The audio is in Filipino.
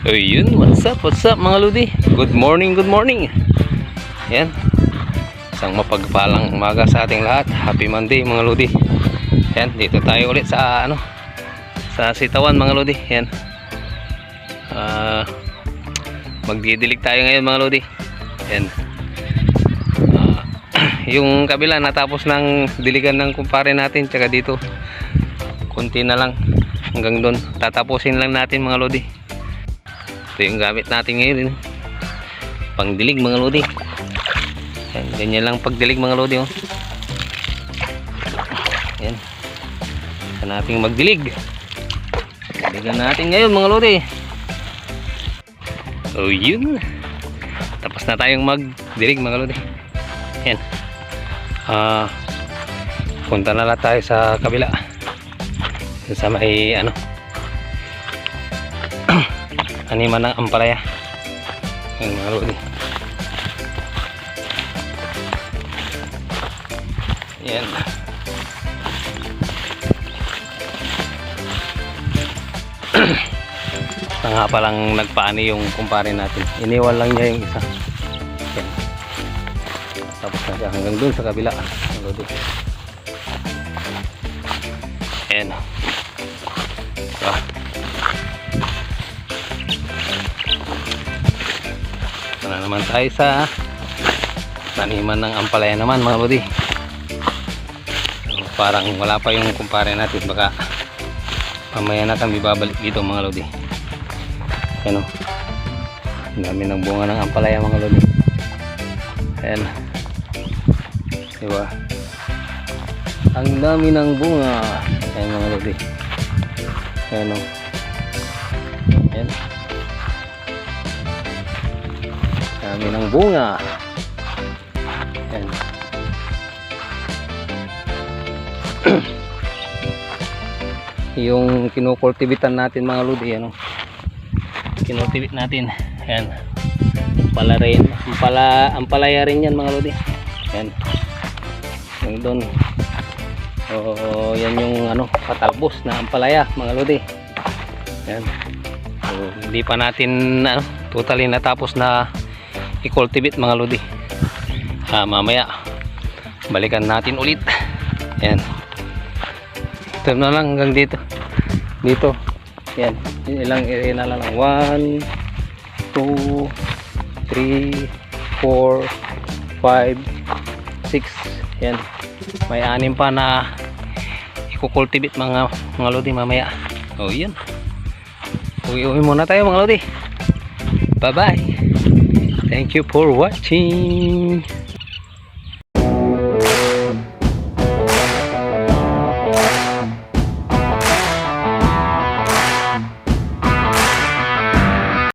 Ayun, what's up mga lodi? Good morning, good morning. Yan. Isang mapagpalang umaga sa ating lahat. Happy Monday mga lodi. Yan, dito tayo ulit sa sa Sitawan mga lodi. Yan. Magdidilig tayo ngayon mga lodi. Yan. Yung kabila natapos ng diligan ng kumpare natin, tsaka dito konti na lang hanggang doon. Tatapusin lang natin mga lodi. Ito yung gamit natin ngayon, pangdilig mga lodi. Yan, ganyan lang pagdilig mga lodi, oh. Yan. Ito natin magdilig. Diligan natin ngayon mga lodi. Oh yun, tapos na tayong magdilig mga lodi. Yan. Punta na lang tayo sa kabila, sa may animan ng ampalaya. Yan mga lodi. Yan. Nga palang nagpaani yung kumpare natin. Iniwan lang niya yung isa. Yan. Tapos na siya hanggang dun sa kabila mga lodi. Yan. Na naman tayo sa taniman ng ampalaya naman mga lodi. Parang wala pa yung kumpare natin, baka mamaya na kami babalik dito mga lodi. Yan o, ang dami ng bunga ng ampalaya mga lodi. Ayan, diba, ang dami ng bunga. Ayan mga lodi. Ayan o, ayan, dami ng bunga. Ayan. Yung kinukultibitan natin mga lodi, ano, kinukultivate natin. Ayan, ampalaya rin yan mga lodi. Ayan, yung doon, yan yung patalbos na ampalaya mga lodi. Ayan. So, hindi pa natin totally natapos na i-cultivate mga lodi. Mamaya balikan natin ulit. Ayan, ito na lang hanggang dito. Ayan, ilang area na lang, 1 2 3 4 5 6. Ayan, may 6 pa na i-cultivate mga lodi mamaya. Oh yun, uwi muna tayo mga lodi. Bye bye, thank you for watching.